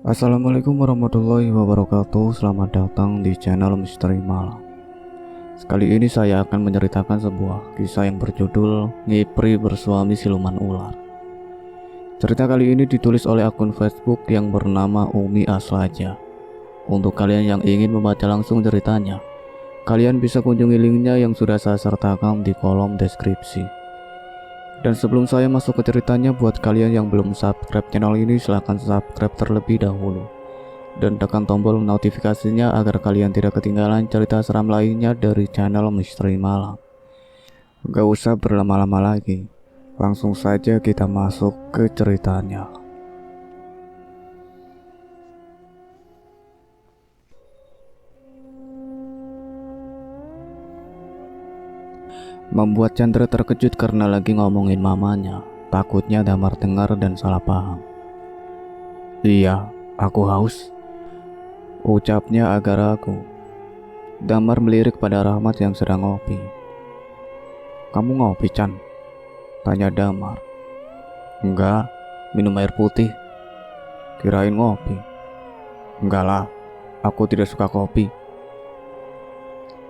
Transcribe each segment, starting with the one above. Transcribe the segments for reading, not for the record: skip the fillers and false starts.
Assalamualaikum warahmatullahi wabarakatuh. Selamat datang di channel Misteri Malam. Sekali ini saya akan menceritakan sebuah kisah yang berjudul Ngipri Bersuami Siluman Ular. Cerita kali ini ditulis oleh akun Facebook yang bernama Umi Aslaja. Untuk kalian yang ingin membaca langsung ceritanya, kalian bisa kunjungi linknya yang sudah saya sertakan di kolom deskripsi. Dan sebelum saya masuk ke ceritanya, buat kalian yang belum subscribe channel ini, silahkan subscribe terlebih dahulu dan tekan tombol notifikasinya agar kalian tidak ketinggalan cerita seram lainnya dari channel Misteri Malam. Gak usah berlama-lama lagi, langsung saja kita masuk ke ceritanya. Membuat Chandra terkejut karena lagi ngomongin mamanya. Takutnya Damar dengar dan salah paham. "Iya, aku haus," ucapnya agak ragu. Damar melirik pada Rahmat yang sedang ngopi. "Kamu ngopi, Chan?" tanya Damar. "Enggak, minum air putih." "Kirain ngopi." "Enggak lah, aku tidak suka kopi."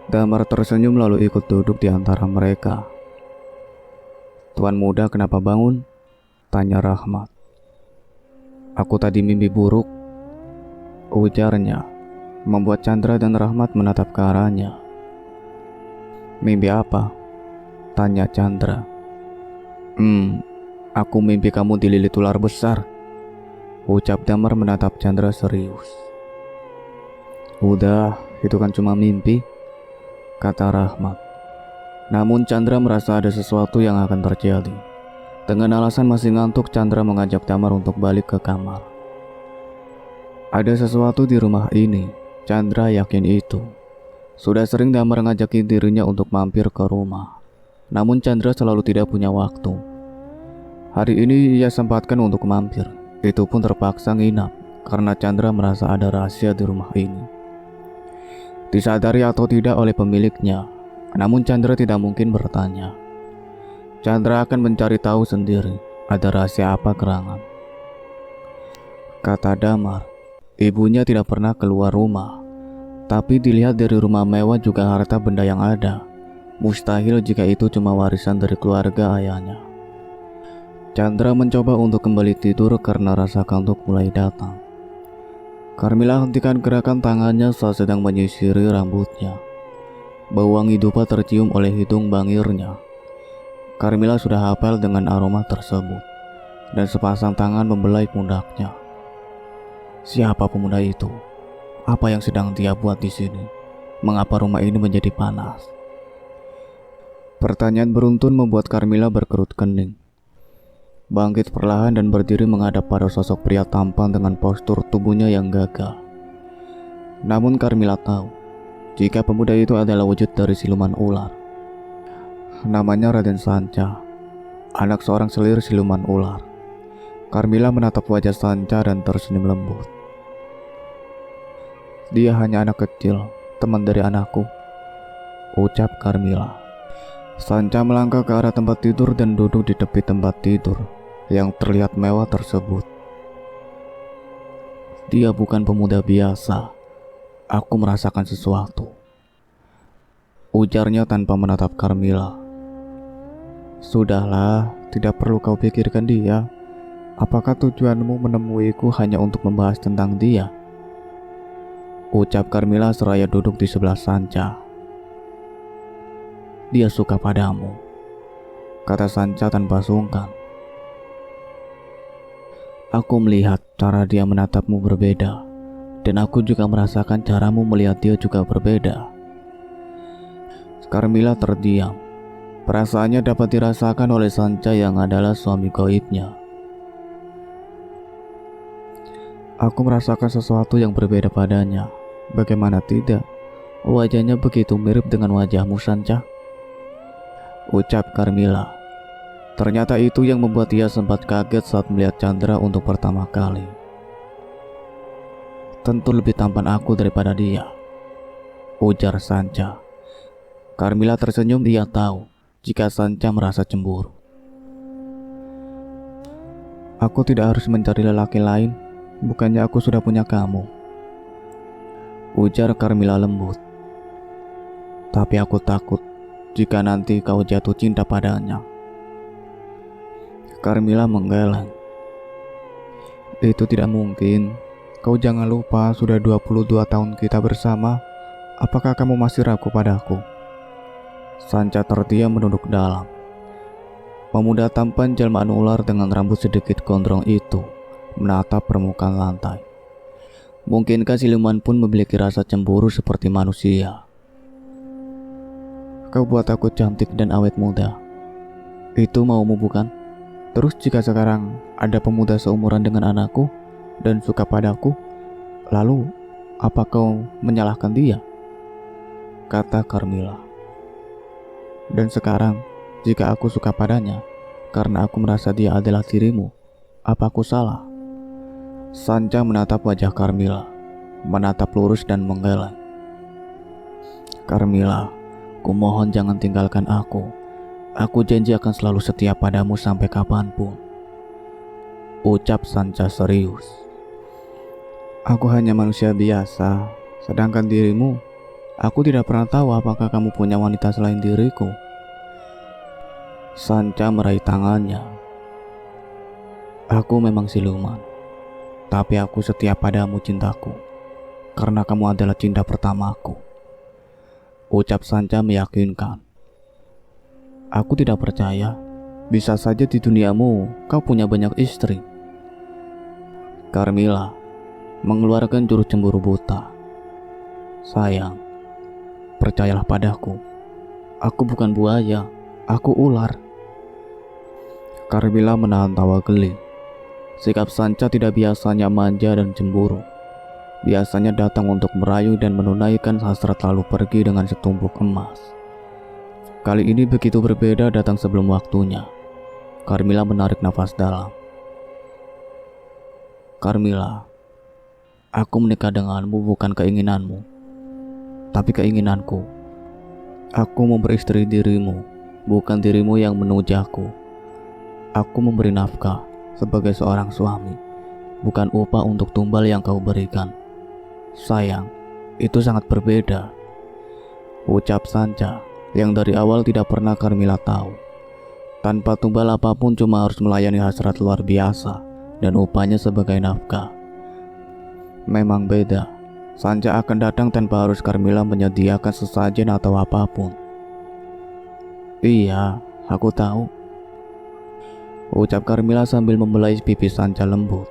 Damar tersenyum lalu ikut duduk di antara mereka. "Tuan muda kenapa bangun?" tanya Rahmat. "Aku tadi mimpi buruk," ujarnya, membuat Chandra dan Rahmat menatap ke arahnya. "Mimpi apa?" tanya Chandra. Aku mimpi kamu dililit ular besar," ucap Damar menatap Chandra serius. "Udah, itu kan cuma mimpi," kata Rahmat. Namun Chandra merasa ada sesuatu yang akan terjadi. Dengan alasan masih ngantuk, Chandra mengajak Damar untuk balik ke kamar. Ada sesuatu di rumah ini, Chandra yakin itu. Sudah sering Damar ngajakin dirinya untuk mampir ke rumah. Namun Chandra selalu tidak punya waktu. Hari ini ia sempatkan untuk mampir. Itu pun terpaksa nginap karena Chandra merasa ada rahasia di rumah ini. Disadari atau tidak oleh pemiliknya, namun Chandra tidak mungkin bertanya. Chandra akan mencari tahu sendiri ada rahasia apa gerangan. Kata Damar, ibunya tidak pernah keluar rumah. Tapi dilihat dari rumah mewah juga harta benda yang ada, mustahil jika itu cuma warisan dari keluarga ayahnya. Chandra mencoba untuk kembali tidur karena rasa kantuk mulai datang. Carmila hentikan gerakan tangannya saat sedang menyisiri rambutnya. Bau wangi dupa tercium oleh hidung bangirnya. Carmila sudah hafal dengan aroma tersebut, dan sepasang tangan membelai pundaknya. Siapa pemuda itu? Apa yang sedang dia buat di sini? Mengapa rumah ini menjadi panas? Pertanyaan beruntun membuat Carmila berkerut kening. Bangkit perlahan dan berdiri menghadap pada sosok pria tampan dengan postur tubuhnya yang gagah. Namun Carmila tahu, jika pemuda itu adalah wujud dari siluman ular. Namanya Raden Sanca, anak seorang selir siluman ular. Carmila menatap wajah Sanca dan tersenyum lembut. "Dia hanya anak kecil, teman dari anakku," ucap Carmila. Sanca melangkah ke arah tempat tidur dan duduk di tepi tempat tidur yang terlihat mewah tersebut. "Dia bukan pemuda biasa. Aku merasakan sesuatu," ujarnya tanpa menatap Carmila. "Sudahlah, tidak perlu kau pikirkan dia. Apakah tujuanmu menemuiku hanya untuk membahas tentang dia?" ucap Carmila seraya duduk di sebelah Sanca. "Dia suka padamu," kata Sanca tanpa sungkan. "Aku melihat cara dia menatapmu berbeda, dan aku juga merasakan caramu melihat dia juga berbeda." Carmila terdiam. Perasaannya dapat dirasakan oleh Sanca yang adalah suami gaibnya. "Aku merasakan sesuatu yang berbeda padanya. Bagaimana tidak? Wajahnya begitu mirip dengan wajahmu, Sanca," ucap Carmila. Ternyata itu yang membuat ia sempat kaget saat melihat Chandra untuk pertama kali. "Tentu lebih tampan aku daripada dia," ujar Sanca. Carmila tersenyum, ia tahu jika Sanca merasa cemburu. "Aku tidak harus mencari lelaki lain. Bukannya aku sudah punya kamu, ujar Carmila lembut. Tapi aku takut jika nanti kau jatuh cinta padanya. Carmila menggeleng. Itu tidak mungkin. Kau jangan lupa sudah 22 tahun kita bersama. Apakah kamu masih ragu padaku? Sanca terdiam menunduk dalam. Pemuda tampan jelmaan ular dengan rambut sedikit gondrong itu menatap permukaan lantai. Mungkinkah siluman pun memiliki rasa cemburu seperti manusia? Kau buat aku cantik dan awet muda. Itu maumu bukan? Terus jika sekarang ada pemuda seumuran dengan anakku dan suka padaku, lalu apa kau menyalahkan dia? Kata Carmila. Dan sekarang jika aku suka padanya karena aku merasa dia adalah dirimu, apa aku salah? Sanca menatap wajah Carmila, menatap lurus dan menggeleng. Carmila, kumohon jangan tinggalkan aku. Aku janji akan selalu setia padamu sampai kapanpun. Ucap Sanca serius. Aku hanya manusia biasa, sedangkan dirimu, aku tidak pernah tahu apakah kamu punya wanita selain diriku. Sanca meraih tangannya. Aku memang siluman, tapi aku setia padamu cintaku, karena kamu adalah cinta pertamaku. Ucap Sanca meyakinkan. Aku tidak percaya. Bisa saja di duniamu kau punya banyak istri. Carmila mengeluarkan jurus cemburu buta. Sayang, percayalah padaku. Aku bukan buaya, aku ular. Carmila menahan tawa geli. Sikap Sanca tidak biasanya manja dan cemburu. Biasanya datang untuk merayu dan menunaikan hasrat lalu pergi dengan setumpuk emas. Kali ini begitu berbeda, datang sebelum waktunya. Carmila menarik nafas dalam. Carmila, aku menikah denganmu bukan keinginanmu, tapi keinginanku. Aku memberi istri dirimu, bukan dirimu yang menujaku. Aku memberi nafkah sebagai seorang suami, bukan upah untuk tumbal yang kau berikan. Sayang, itu sangat berbeda. Ucap Sanca yang dari awal tidak pernah Carmila tahu. Tanpa tumbal apapun, cuma harus melayani hasrat luar biasa dan upahnya sebagai nafkah. Memang beda. Sanca akan datang tanpa harus Carmila menyediakan sesajen atau apapun. Iya, aku tahu. Ucap Carmila sambil membelai pipi Sanca lembut.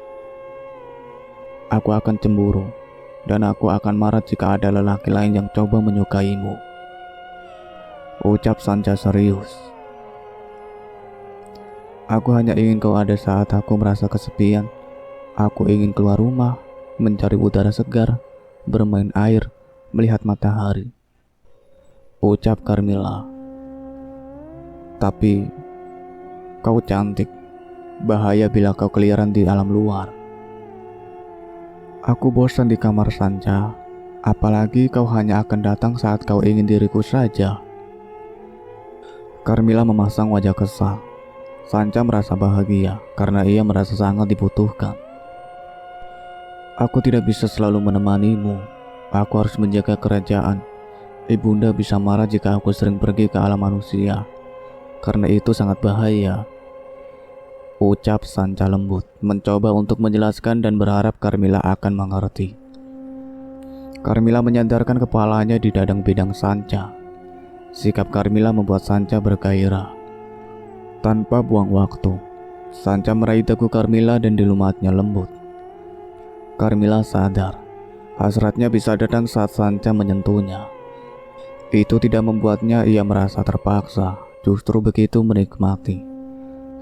Aku akan cemburu, dan aku akan marah jika ada lelaki lain yang coba menyukaimu. Ucap Sanca serius. Aku hanya ingin kau ada saat aku merasa kesepian. Aku ingin keluar rumah, mencari udara segar, bermain air, melihat matahari. Ucap Carmila. Tapi kau cantik. Bahaya bila kau keliaran di alam luar. Aku bosan di kamar Sanca. Apalagi kau hanya akan datang saat kau ingin diriku saja. Carmila memasang wajah kesal. Sanca merasa bahagia karena ia merasa sangat dibutuhkan. Aku tidak bisa selalu menemanimu. Aku harus menjaga kerajaan. Ibunda bisa marah jika aku sering pergi ke alam manusia, karena itu sangat bahaya. Ucap Sanca lembut, mencoba untuk menjelaskan dan berharap Carmila akan mengerti. Carmila menyandarkan kepalanya di dadang bidang Sanca. Sikap Carmila membuat Sanca bergairah. Tanpa buang waktu, Sanca meraih dagu Carmila dan dilumatnya lembut. Carmila sadar, hasratnya bisa datang saat Sanca menyentuhnya. Itu tidak membuatnya ia merasa terpaksa, justru begitu menikmati.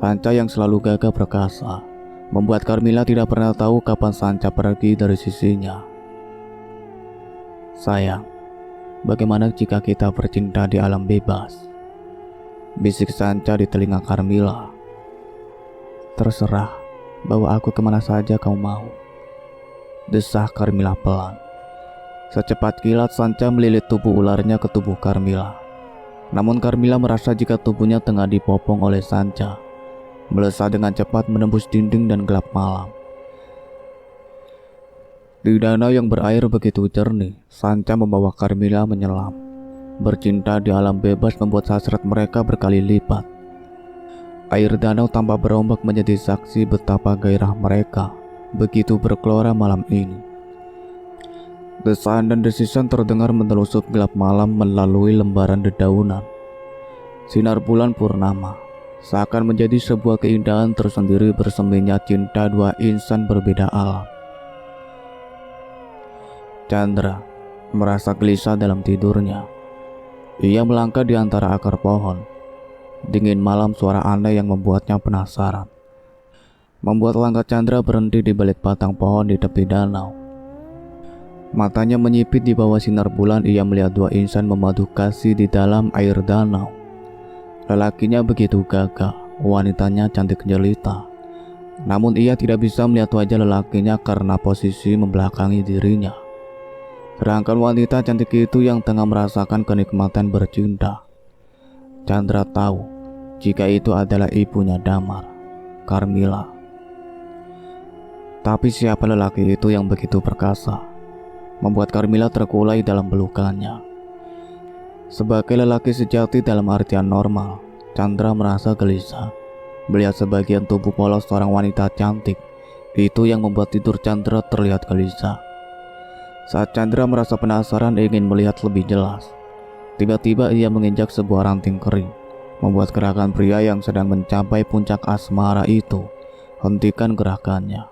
Sanca yang selalu gagah perkasa, membuat Carmila tidak pernah tahu kapan Sanca pergi dari sisinya. Sayang, bagaimana jika kita bercinta di alam bebas? Bisik Sanca di telinga Carmila. Terserah, bawa aku kemana saja kau mau. Desah Carmila pelan. Secepat kilat Sanca melilit tubuh ularnya ke tubuh Carmila. Namun Carmila merasa jika tubuhnya tengah dipopong oleh Sanca. Melesat dengan cepat menembus dinding dan gelap malam. Di danau yang berair begitu jernih, Sanca membawa Carmilla menyelam. Bercinta di alam bebas membuat hasrat mereka berkali lipat. Air danau tanpa berombak menjadi saksi betapa gairah mereka begitu berkelora malam ini. Desahan dan desisan terdengar menelusup gelap malam melalui lembaran dedaunan. Sinar bulan purnama seakan menjadi sebuah keindahan tersendiri berseminya cinta dua insan berbeda alam. Chandra merasa gelisah dalam tidurnya. Ia melangkah di antara akar pohon. Dingin malam suara aneh yang membuatnya penasaran. Membuat langkah Chandra berhenti di balik batang pohon di tepi danau. Matanya menyipit di bawah sinar bulan. Ia melihat dua insan memadu kasih di dalam air danau. Lelakinya begitu gagah, wanitanya cantik jelita. Namun ia tidak bisa melihat wajah lelakinya karena posisi membelakangi dirinya. Sedangkan wanita cantik itu yang tengah merasakan kenikmatan bercinta. Chandra tahu jika itu adalah ibunya Damar, Carmilla. Tapi siapa lelaki itu yang begitu perkasa, membuat Carmilla terkulai dalam pelukannya. Sebagai lelaki sejati dalam artian normal, Chandra merasa gelisah melihat sebagian tubuh polos seorang wanita cantik. Itu yang membuat tidur Chandra terlihat gelisah. Saat Chandra merasa penasaran ingin melihat lebih jelas, tiba-tiba ia menginjak sebuah ranting kering, membuat gerakan pria yang sedang mencapai puncak asmara itu hentikan gerakannya.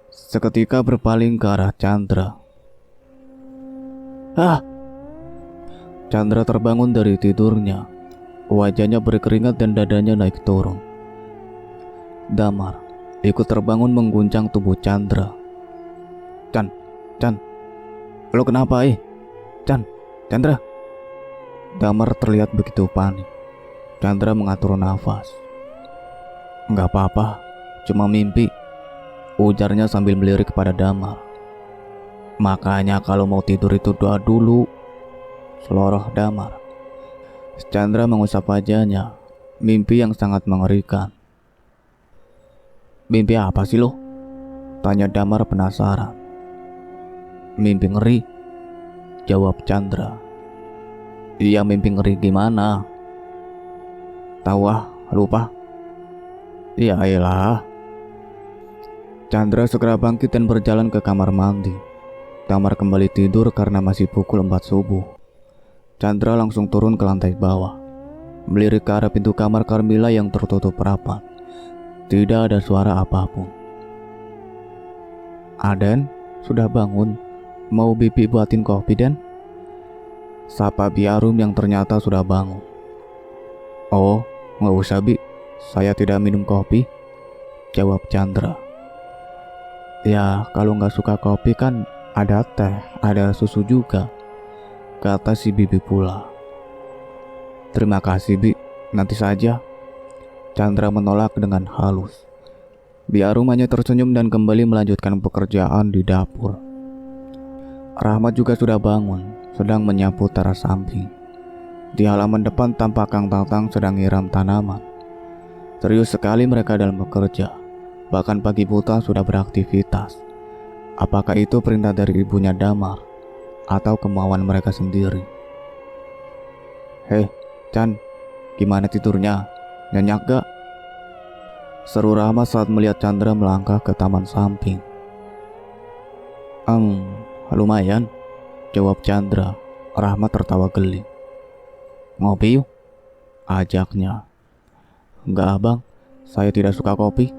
Seketika berpaling ke arah Chandra. Chandra terbangun dari tidurnya. Wajahnya berkeringat dan dadanya naik turun. Damar ikut terbangun mengguncang tubuh Chandra. Chan, lo kenapa Chandra? Damar terlihat begitu panik. Chandra mengatur nafas. Enggak apa-apa, cuma mimpi, ujarnya sambil melirik kepada Damar. Makanya kalau mau tidur itu doa dulu, seloroh Damar. Chandra mengusap wajahnya. Mimpi yang sangat mengerikan. Mimpi apa sih lo? Tanya Damar penasaran. Mimpi ngeri, jawab Chandra. Iya, mimpi ngeri gimana? Tahu lupa. Iya elah. Chandra segera bangkit dan berjalan ke kamar mandi. Damar kembali tidur karena masih pukul 4 subuh. Chandra langsung turun ke lantai bawah, melirik ke arah pintu kamar Carmilla yang tertutup rapat. Tidak ada suara apapun. Aden, sudah bangun? Mau bibi buatin kopi, Den? Sapa Biarum yang ternyata sudah bangun. Oh, nggak usah Bi, saya tidak minum kopi, jawab Chandra. Ya, kalau nggak suka kopi kan ada teh, ada susu juga, kata si bibi pula. Terima kasih Bi, nanti saja, Chandra menolak dengan halus. Biarum hanya tersenyum dan kembali melanjutkan pekerjaan di dapur. Rahmat juga sudah bangun, sedang menyapu teras samping. Di halaman depan tampak Kang Tatang sedang nyiram tanaman. Serius sekali mereka dalam bekerja. Bahkan pagi buta sudah beraktivitas. Apakah itu perintah dari ibunya Damar atau kemauan mereka sendiri? Hei, Chan, gimana tidurnya? Nyenyak gak? Seru Rahmat saat melihat Chandra melangkah ke taman samping. Lumayan, jawab Chandra. Rahmat tertawa geli. Ngopi yuk, ajaknya. Enggak abang, saya tidak suka kopi,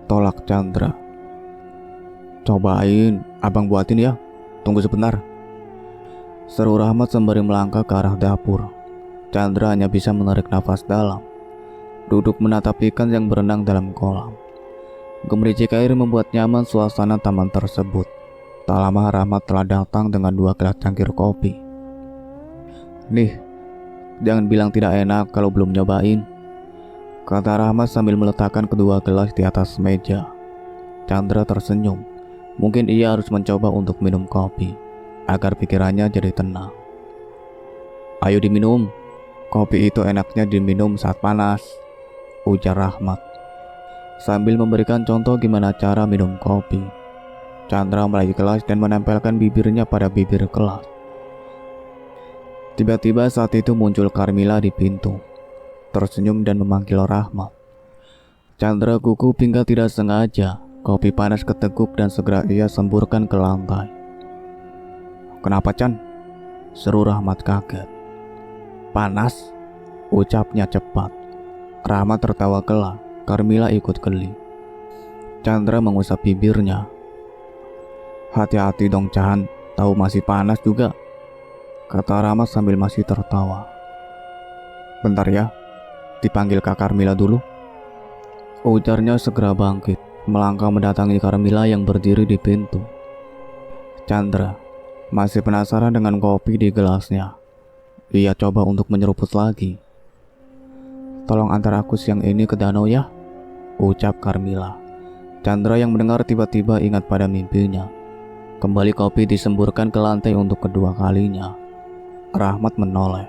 tolak Chandra. Cobain, abang buatin ya, tunggu sebentar, seru Rahmat sembari melangkah ke arah dapur. Chandra hanya bisa menarik nafas dalam, duduk menatap ikan yang berenang dalam kolam. Gemericik air membuat nyaman suasana taman tersebut. Tak lama Rahmat telah datang dengan 2 gelas cangkir kopi. Nih, jangan bilang tidak enak kalau belum nyobain, kata Rahmat sambil meletakkan kedua gelas di atas meja. Chandra tersenyum. Mungkin ia harus mencoba untuk minum kopi agar pikirannya jadi tenang. Ayo diminum, kopi itu enaknya diminum saat panas, ujar Rahmat sambil memberikan contoh gimana cara minum kopi. Chandra meraih kelas dan menempelkan bibirnya pada bibir kelas. Tiba-tiba saat itu muncul Carmila di pintu, tersenyum dan memanggil Rahmat. Chandra gugup hingga tidak sengaja. Kopi panas keteguk dan segera ia semburkan ke lantai. "Kenapa, Chan?" seru Rahmat kaget. "Panas," ucapnya cepat. Rahmat tertawa gelak. Carmila ikut geli. Chandra mengusap bibirnya. "Hati-hati dong, Chan, tahu masih panas juga," kata Rahmat sambil masih tertawa. "Bentar ya, dipanggil Kak Carmila dulu," ujarnya segera bangkit, melangkah mendatangi Carmila yang berdiri di pintu. Chandra masih penasaran dengan kopi di gelasnya. Ia coba untuk menyeruput lagi. "Tolong antar aku siang ini ke danau ya," ucap Carmila. Chandra yang mendengar tiba-tiba ingat pada mimpinya. Kembali kopi disemburkan ke lantai untuk kedua kalinya. Rahmat menoleh.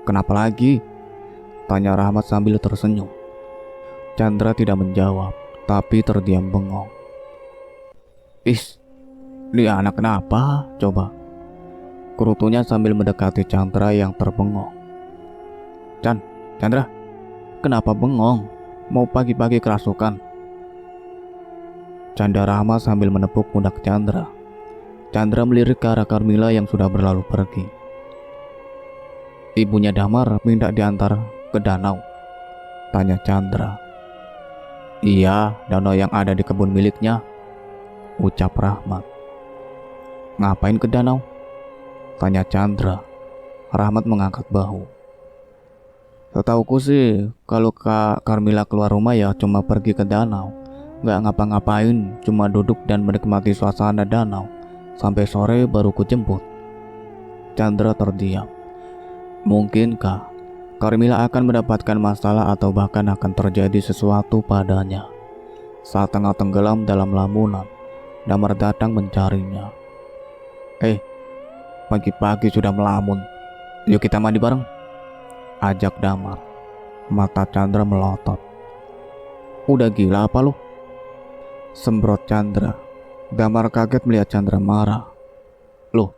"Kenapa lagi?" tanya Rahmat sambil tersenyum. Chandra tidak menjawab, tapi terdiam bengong. "Is, ini anak kenapa? Coba," kerutunya sambil mendekati Chandra yang terbengong. Chandra, kenapa bengong? Mau pagi-pagi kerasukan?" canda Rahmat sambil menepuk pundak Chandra. Chandra melirik ke arah Carmila yang sudah berlalu pergi. "Ibunya Damar minta diantar ke danau?" tanya Chandra. "Iya, danau yang ada di kebun miliknya," ucap Rahmat. "Ngapain ke danau?" tanya Chandra. Rahmat mengangkat bahu. "Setauku sih, kalau Kak Carmila keluar rumah ya cuma pergi ke danau. Nggak ngapa-ngapain, cuma duduk dan menikmati suasana danau. Sampai sore baru kujemput." Chandra terdiam. Mungkinkah Carmila akan mendapatkan masalah atau bahkan akan terjadi sesuatu padanya? Saat tengah tenggelam dalam lamunan, Damar datang mencarinya. Pagi-pagi sudah melamun. Yuk kita mandi bareng," ajak Damar. Mata Chandra melotot. "Udah gila apa lu?" sembrot Chandra. Damar kaget melihat Chandra marah. "Loh,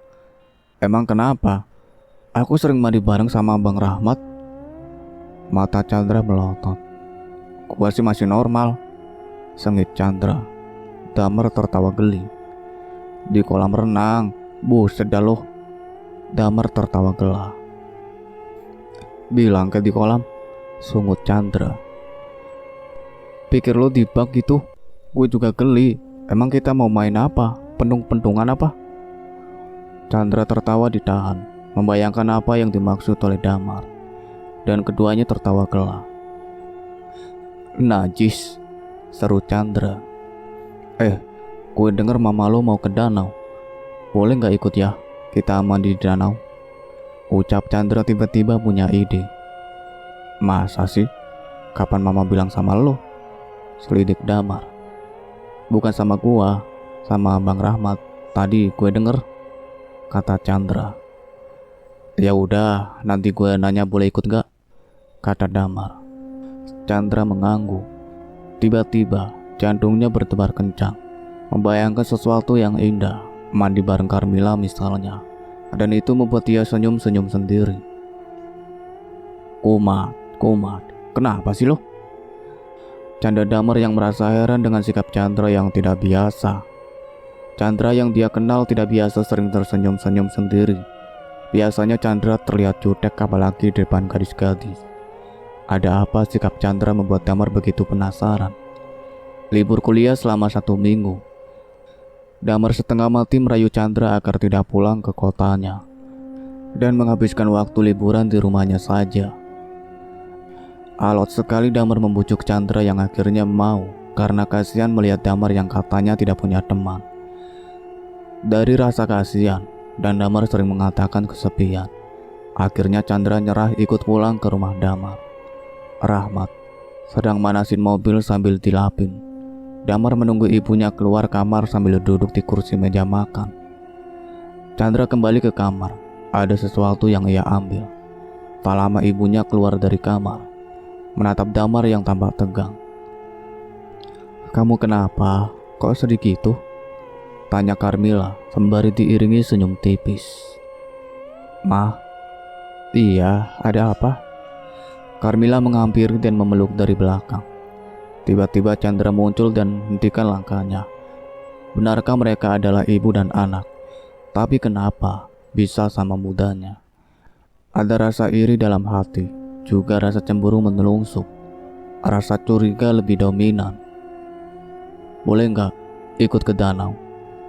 emang kenapa? Aku sering mandi bareng sama Bang Rahmat." Mata Chandra melotot. "Gua sih masih normal," sengit Chandra. Damar tertawa geli. "Di kolam renang, buset dah lo." Damar tertawa gelak. "Bilang ke di kolam," sungut Chandra. "Pikir lo di bak gitu? Gue juga geli. Emang kita mau main apa? Pentung-pentungan apa?" Chandra tertawa ditahan, membayangkan apa yang dimaksud oleh Damar, dan keduanya tertawa gelak. "Najis," seru Chandra. Gue denger mama lo mau ke danau. Boleh gak ikut ya? Kita mandi di danau," ucap Chandra tiba-tiba punya ide. "Masa sih? Kapan mama bilang sama lo?" selidik Damar. "Bukan sama gua, sama Bang Rahmat. Tadi gue denger," kata Chandra. "Ya udah, nanti gue nanya boleh ikut gak?" kata Damar. Chandra mengangguk. Tiba-tiba jantungnya berdebar kencang, membayangkan sesuatu yang indah, mandi bareng Carmila misalnya, dan itu membuat dia senyum-senyum sendiri. Kumat, kenapa sih lo?" canda Damar yang merasa heran dengan sikap Chandra yang tidak biasa. Chandra yang dia kenal tidak biasa sering tersenyum-senyum sendiri. Biasanya Chandra terlihat jutek apalagi di depan gadis-gadis. Ada apa sikap Chandra membuat Damar begitu penasaran? Libur kuliah selama 1 minggu. Damar setengah mati merayu Chandra agar tidak pulang ke kotanya dan menghabiskan waktu liburan di rumahnya saja. Alot sekali Damar membujuk Chandra yang akhirnya mau karena kasihan melihat Damar yang katanya tidak punya teman. Dari rasa kasihan dan Damar sering mengatakan kesepian, akhirnya Chandra nyerah ikut pulang ke rumah Damar. Rahmat sedang manasin mobil sambil dilapin. Damar menunggu ibunya keluar kamar sambil duduk di kursi meja makan. Chandra kembali ke kamar. Ada sesuatu yang ia ambil. Tak lama ibunya keluar dari kamar, menatap Damar yang tampak tegang. "Kamu kenapa? Kok sedih gitu?" Tanya Carmilla sembari diiringi senyum tipis. "Ma?" "Iya, ada apa?" Carmilla menghampiri dan memeluk dari belakang. Tiba-tiba Chandra muncul dan hentikan langkahnya. Benarkah mereka adalah ibu dan anak? Tapi kenapa bisa sama mudanya? Ada rasa iri dalam hati, juga rasa cemburu menelungsup. Rasa curiga lebih dominan. "Boleh nggak ikut ke danau?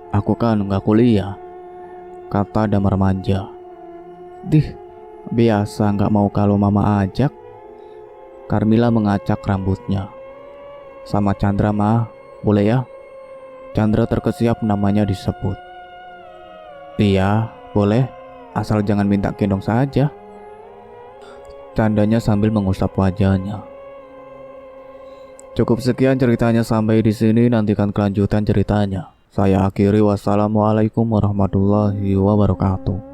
Aku kan nggak kuliah," kata Damar manja. "Dih, biasa nggak mau kalau mama ajak." Carmilla mengacak rambutnya. "Sama Chandra mah, boleh ya?" Chandra terkesiap namanya disebut. "Iya, boleh, asal jangan minta gendong saja," candanya sambil mengusap wajahnya. Cukup sekian ceritanya sampai di sini, nantikan kelanjutan ceritanya. Saya akhiri, wassalamualaikum warahmatullahi wabarakatuh.